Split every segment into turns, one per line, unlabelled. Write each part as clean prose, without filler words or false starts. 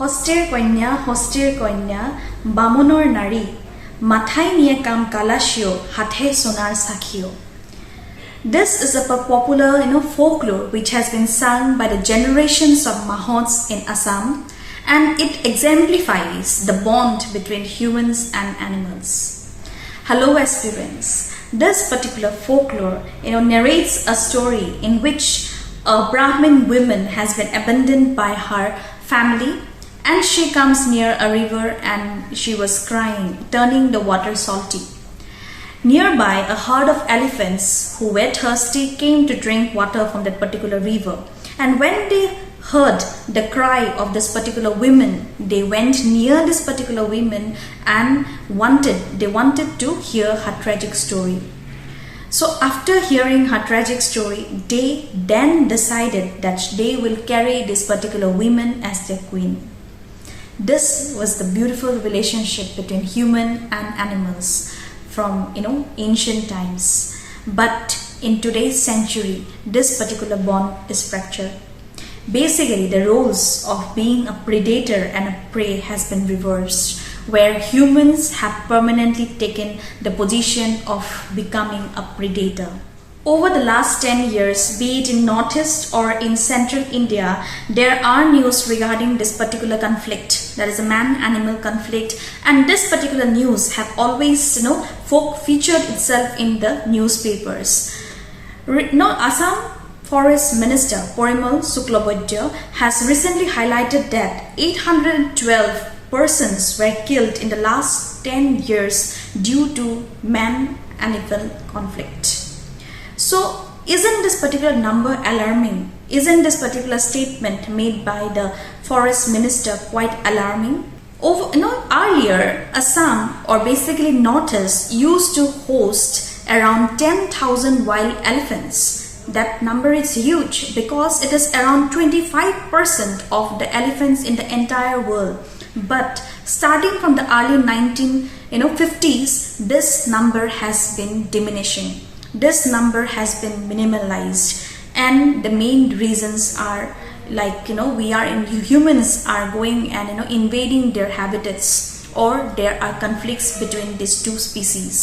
হস্তেৰ কন্যা বামনৰ নাৰী মাথাই নিয়ে কাম কালাশিও হাতে সোনার সাক্ষিও. This is a popular folklore which has been sung by the generations of Mahots in Assam, and it exemplifies the bond between humans and animals. Hello aspirants. This particular folklore narrates a story in which a Brahmin woman has been abandoned by her family, and she comes near a river and she was crying, turning the water salty. Nearby, a herd of elephants who were thirsty came to drink water from that particular river. And when they heard the cry of this particular woman, they went near this particular woman and they wanted to hear her tragic story. So after hearing her tragic story, they then decided that they will carry this particular woman as their queen. This was the beautiful relationship between human and animals from ancient times. But in today's century, this particular bond is fractured. Basically, the roles of being a predator and a prey has been reversed, where humans have permanently taken the position of becoming a predator. Over the last 10 years, be it in Northeast or in Central India, there are news regarding this particular conflict. That is a man-animal conflict, and this particular news have always featured itself in the newspapers. Assam Forest Minister Porimal Suklabodya has recently highlighted that 812 persons were killed in the last 10 years due to man-animal conflict. So, isn't this particular number alarming? Isn't this particular statement made by the Forest Minister quite alarming? Earlier, Assam, or basically Northeast, used to host around 10,000 wild elephants. That number is huge because it is around 25% of the elephants in the entire world. But starting from the early 1950s, this number has been diminishing. This number has been minimalized, and the main reasons are humans are going and invading their habitats, or there are conflicts between these two species.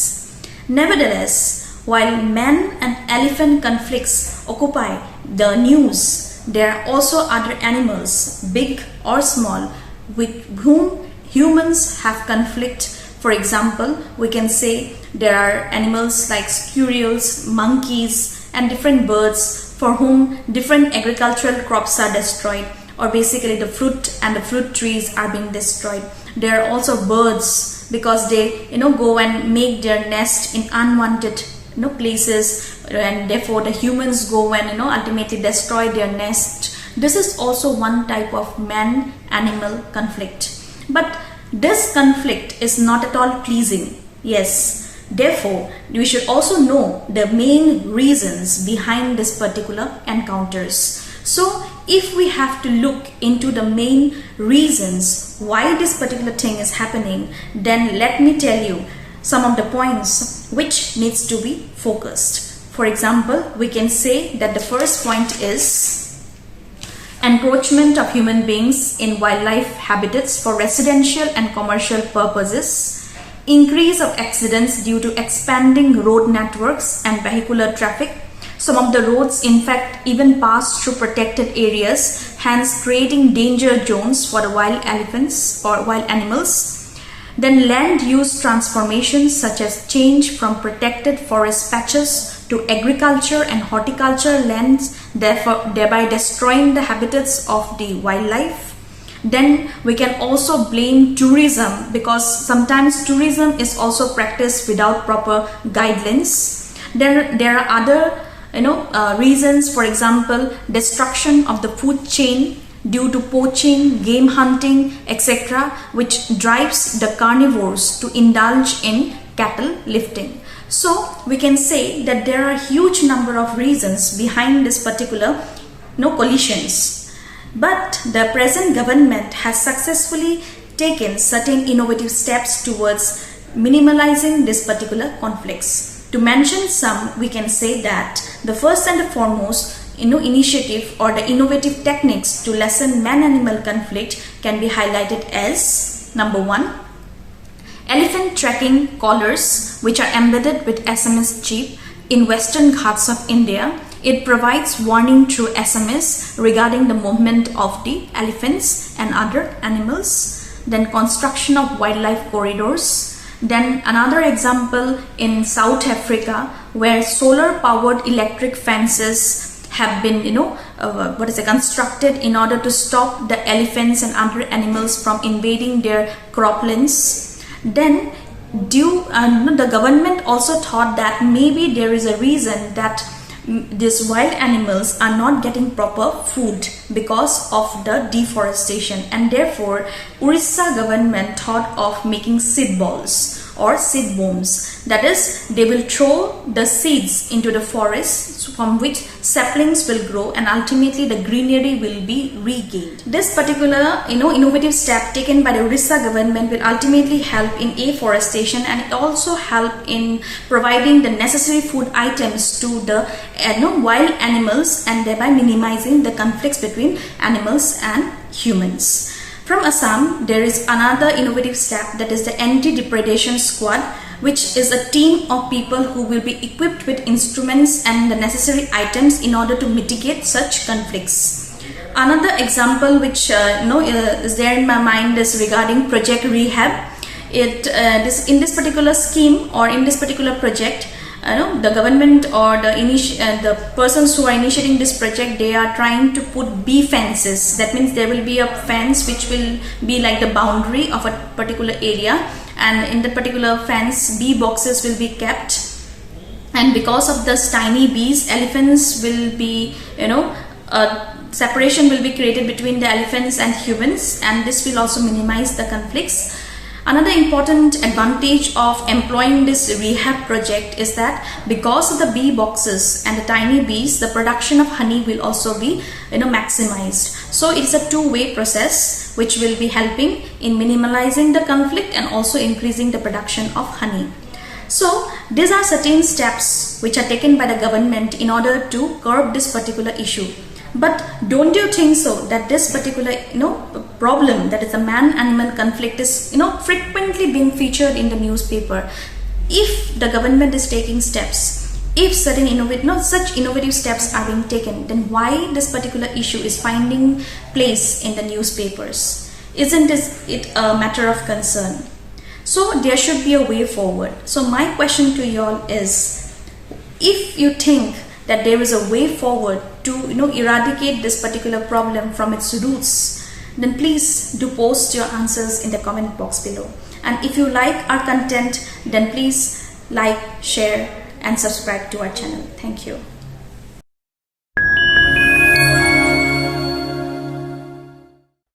Nevertheless, while man and elephant conflicts occupy the news, there are also other animals, big or small, with whom humans have conflict. For example, we can say there are animals like squirrels, monkeys, and different birds for whom different agricultural crops are destroyed, or basically the fruit and the fruit trees are being destroyed. There are also birds because they go and make their nest in unwanted places, and therefore the humans go and ultimately destroy their nest. This is also one type of man-animal conflict. But this conflict is not at all pleasing. Yes. Therefore, we should also know the main reasons behind this particular encounters. So, if we have to look into the main reasons why this particular thing is happening, then let me tell you some of the points which needs to be focused. For example, we can say that the first point is encroachment of human beings in wildlife habitats for residential and commercial purposes, increase of accidents due to expanding road networks and vehicular traffic. Some of the roads in fact even pass through protected areas, hence creating danger zones for the wild elephants or wild animals. Then land use transformations such as change from protected forest patches to agriculture and horticulture lands, thereby destroying the habitats of the wildlife. Then we can also blame tourism, because sometimes tourism is also practiced without proper guidelines. Then there are other reasons, for example, destruction of the food chain due to poaching, game hunting, etc., which drives the carnivores to indulge in cattle lifting. So we can say that there are huge number of reasons behind this particular collisions. But the present government has successfully taken certain innovative steps towards minimalizing this particular conflicts. To mention some, we can say that the first and the foremost initiative or the innovative techniques to lessen man-animal conflict can be highlighted as number 1, elephant tracking collars which are embedded with SMS chip in Western Ghats of India. It provides warning through SMS regarding the movement of the elephants and other animals. Then construction of wildlife corridors. Then another example in South Africa where solar powered electric fences have been constructed in order to stop the elephants and other animals from invading their croplands. Then the government also thought that maybe there is a reason that these wild animals are not getting proper food because of the deforestation, and therefore Orissa government thought of making seed balls or seed bombs. That is, they will throw the seeds into the forest from which saplings will grow and ultimately the greenery will be regained. This particular innovative step taken by the Orissa government will ultimately help in afforestation, and it also help in providing the necessary food items to the wild animals, and thereby minimizing the conflicts between animals and humans. From Assam, there is another innovative step, that is the anti-depredation squad, which is a team of people who will be equipped with instruments and the necessary items in order to mitigate such conflicts. Another example which is there in my mind is regarding Project Rehab. In this particular scheme or in this particular project, the government or the persons who are initiating this project, they are trying to put bee fences. That means there will be a fence which will be like the boundary of a particular area, and in the particular fence bee boxes will be kept, and because of this tiny bees, elephants will be separation will be created between the elephants and humans, and this will also minimize the conflicts. Another important advantage of employing this rehab project is that because of the bee boxes and the tiny bees, the production of honey will also be maximized. So it's a two-way process which will be helping in minimizing the conflict and also increasing the production of honey. So these are certain steps which are taken by the government in order to curb this particular issue. But don't you think so that this particular problem, that is a man-animal conflict, is frequently being featured in the newspaper? If the government is taking steps, if certain such innovative steps are being taken, then why this particular issue is finding place in the newspapers? Isn't it a matter of concern? So there should be a way forward. So my question to you all is, if you think that there is a way forward to eradicate this particular problem from its roots, then please do post your answers in the comment box below. And if you like our content, then please like, share and subscribe to our channel. Thank you.